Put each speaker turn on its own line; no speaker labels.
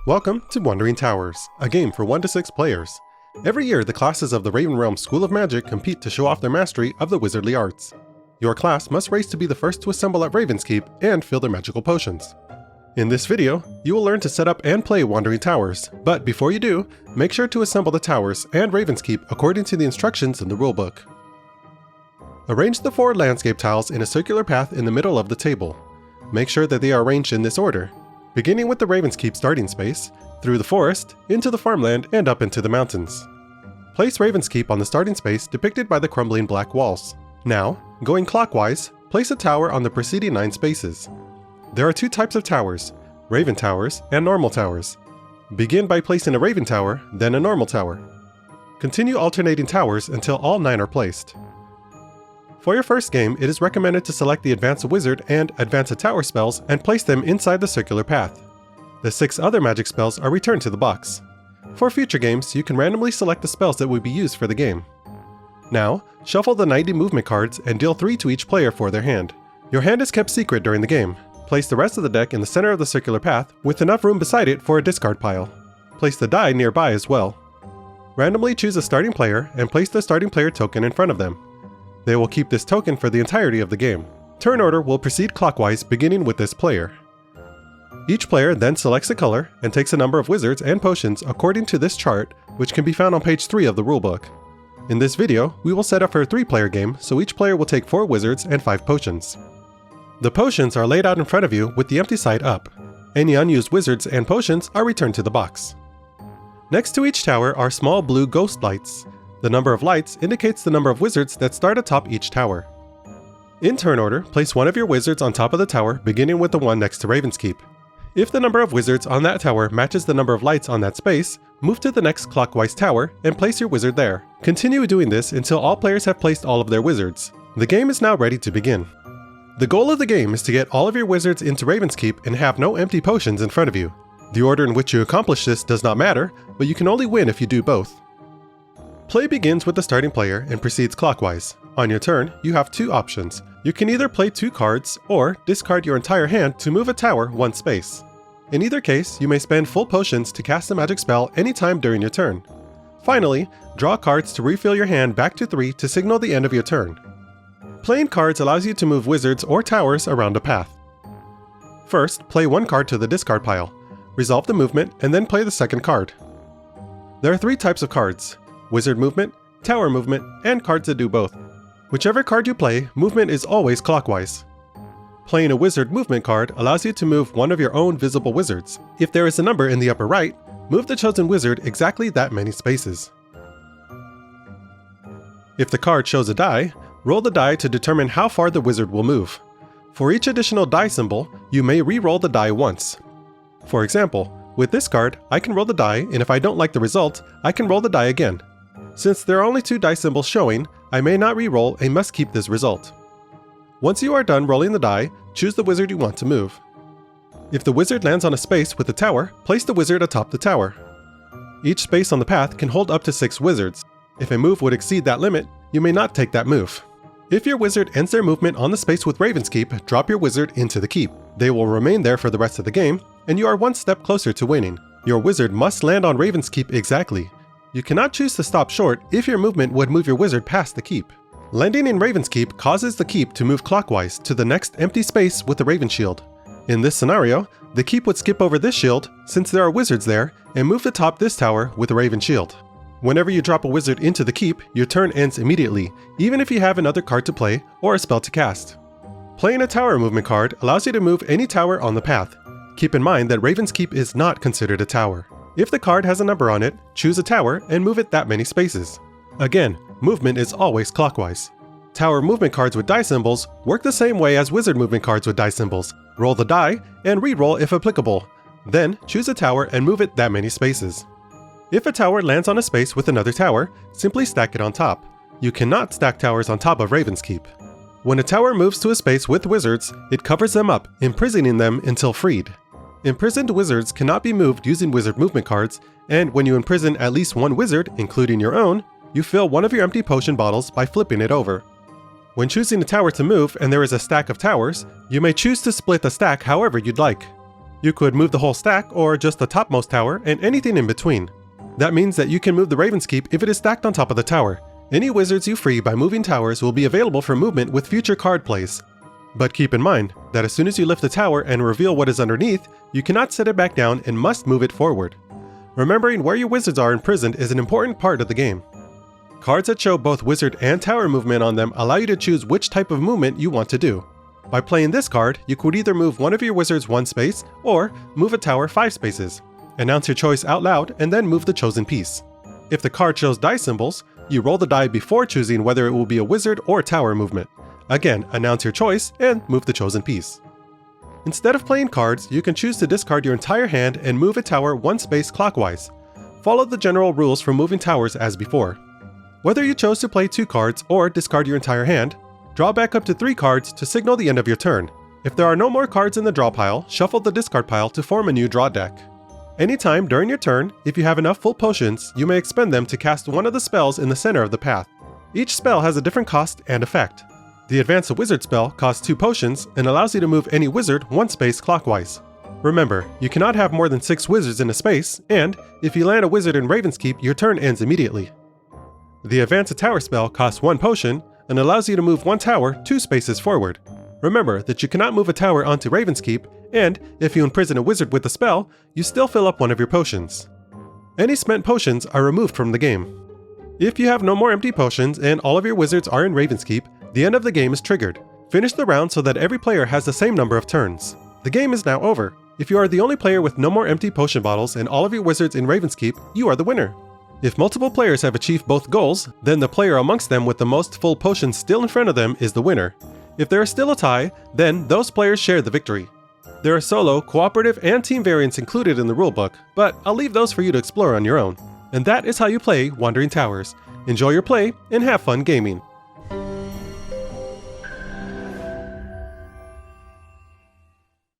Welcome to Wandering Towers, a game for 1 to 6 players. Every year, the classes of the Ravenrealm School of Magic compete to show off their mastery of the wizardly arts. Your class must race to be the first to assemble at Ravenskeep and fill their magical potions. In this video, you will learn to set up and play Wandering Towers, but before you do, make sure to assemble the towers and Ravenskeep according to the instructions in the rulebook. Arrange the 4 landscape tiles in a circular path in the middle of the table. Make sure that they are arranged in this order, beginning with the Ravenskeep starting space, through the forest, into the farmland, and up into the mountains. Place Ravenskeep on the starting space depicted by the crumbling black walls. Now, going clockwise, place a tower on the preceding 9 spaces. There are 2 types of towers, Raven Towers and Normal Towers. Begin by placing a Raven Tower, then a Normal Tower. Continue alternating towers until all 9 are placed. For your first game, it is recommended to select the Advance a Wizard and Advance a Tower spells and place them inside the circular path. The 6 other magic spells are returned to the box. For future games, you can randomly select the spells that will be used for the game. Now, shuffle the 90 movement cards and deal 3 to each player for their hand. Your hand is kept secret during the game. Place the rest of the deck in the center of the circular path with enough room beside it for a discard pile. Place the die nearby as well. Randomly choose a starting player and place the starting player token in front of them. They will keep this token for the entirety of the game. Turn order will proceed clockwise beginning with this player. Each player then selects a color and takes a number of wizards and potions according to this chart, which can be found on page 3 of the rulebook. In this video, we will set up for a 3-player game, so each player will take 4 wizards and 5 potions. The potions are laid out in front of you with the empty side up. Any unused wizards and potions are returned to the box. Next to each tower are small blue ghost lights. The number of lights indicates the number of wizards that start atop each tower. In turn order, place one of your wizards on top of the tower, beginning with the one next to Ravenskeep. If the number of wizards on that tower matches the number of lights on that space, move to the next clockwise tower and place your wizard there. Continue doing this until all players have placed all of their wizards. The game is now ready to begin. The goal of the game is to get all of your wizards into Ravenskeep and have no empty potions in front of you. The order in which you accomplish this does not matter, but you can only win if you do both. Play begins with the starting player and proceeds clockwise. On your turn, you have 2 options. You can either play 2 cards or discard your entire hand to move a tower 1 space. In either case, you may spend full potions to cast a magic spell anytime during your turn. Finally, draw cards to refill your hand back to 3 to signal the end of your turn. Playing cards allows you to move wizards or towers around a path. First, play 1 card to the discard pile. Resolve the movement and then play the second card. There are 3 types of cards: Wizard movement, tower movement, and cards that do both. Whichever card you play, movement is always clockwise. Playing a wizard movement card allows you to move one of your own visible wizards. If there is a number in the upper right, move the chosen wizard exactly that many spaces. If the card shows a die, roll the die to determine how far the wizard will move. For each additional die symbol, you may re-roll the die once. For example, with this card, I can roll the die, and if I don't like the result, I can roll the die again. Since there are only 2 die symbols showing, I may not re-roll and must keep this result. Once you are done rolling the die, choose the wizard you want to move. If the wizard lands on a space with a tower, place the wizard atop the tower. Each space on the path can hold up to 6 wizards. If a move would exceed that limit, you may not take that move. If your wizard ends their movement on the space with Ravenskeep, drop your wizard into the keep. They will remain there for the rest of the game, and you are 1 step closer to winning. Your wizard must land on Ravenskeep exactly. You cannot choose to stop short if your movement would move your wizard past the keep. Landing in Ravenskeep causes the keep to move clockwise to the next empty space with the Raven shield. In this scenario, the keep would skip over this shield since there are wizards there and move atop this tower with the Raven shield. Whenever you drop a wizard into the keep, your turn ends immediately, even if you have another card to play or a spell to cast. Playing a tower movement card allows you to move any tower on the path. Keep in mind that Ravenskeep is not considered a tower. If the card has a number on it, choose a tower and move it that many spaces. Again, movement is always clockwise. Tower movement cards with die symbols work the same way as wizard movement cards with die symbols. Roll the die and re-roll if applicable. Then choose a tower and move it that many spaces. If a tower lands on a space with another tower, simply stack it on top. You cannot stack towers on top of Ravenskeep. When a tower moves to a space with wizards, it covers them up, imprisoning them until freed. Imprisoned wizards cannot be moved using wizard movement cards, and when you imprison at least 1 wizard, including your own, you fill one of your empty potion bottles by flipping it over. When choosing a tower to move and there is a stack of towers, you may choose to split the stack however you'd like. You could move the whole stack or just the topmost tower and anything in between. That means that you can move the Ravenskeep if it is stacked on top of the tower. Any wizards you free by moving towers will be available for movement with future card plays. But keep in mind that as soon as you lift the tower and reveal what is underneath, you cannot set it back down and must move it forward. Remembering where your wizards are imprisoned is an important part of the game. Cards that show both wizard and tower movement on them allow you to choose which type of movement you want to do. By playing this card, you could either move one of your wizards 1 space or move a tower 5 spaces. Announce your choice out loud and then move the chosen piece. If the card shows die symbols, you roll the die before choosing whether it will be a wizard or tower movement. Again, announce your choice and move the chosen piece. Instead of playing cards, you can choose to discard your entire hand and move a tower 1 space clockwise. Follow the general rules for moving towers as before. Whether you chose to play 2 cards or discard your entire hand, draw back up to 3 cards to signal the end of your turn. If there are no more cards in the draw pile, shuffle the discard pile to form a new draw deck. Anytime during your turn, if you have enough full potions, you may expend them to cast one of the spells in the center of the path. Each spell has a different cost and effect. The Advance a Wizard spell costs 2 potions and allows you to move any wizard 1 space clockwise. Remember, you cannot have more than 6 wizards in a space, and if you land a wizard in Ravenskeep, your turn ends immediately. The Advance a Tower spell costs 1 potion and allows you to move 1 tower 2 spaces forward. Remember that you cannot move a tower onto Ravenskeep, and if you imprison a wizard with the spell, you still fill up one of your potions. Any spent potions are removed from the game. If you have no more empty potions and all of your wizards are in Ravenskeep, the end of the game is triggered. Finish the round so that every player has the same number of turns. The game is now over. If you are the only player with no more empty potion bottles and all of your wizards in Ravenskeep, you are the winner. If multiple players have achieved both goals, then the player amongst them with the most full potions still in front of them is the winner. If there is still a tie, then those players share the victory. There are solo, cooperative, and team variants included in the rulebook, but I'll leave those for you to explore on your own. And that is how you play Wandering Towers. Enjoy your play and have fun gaming.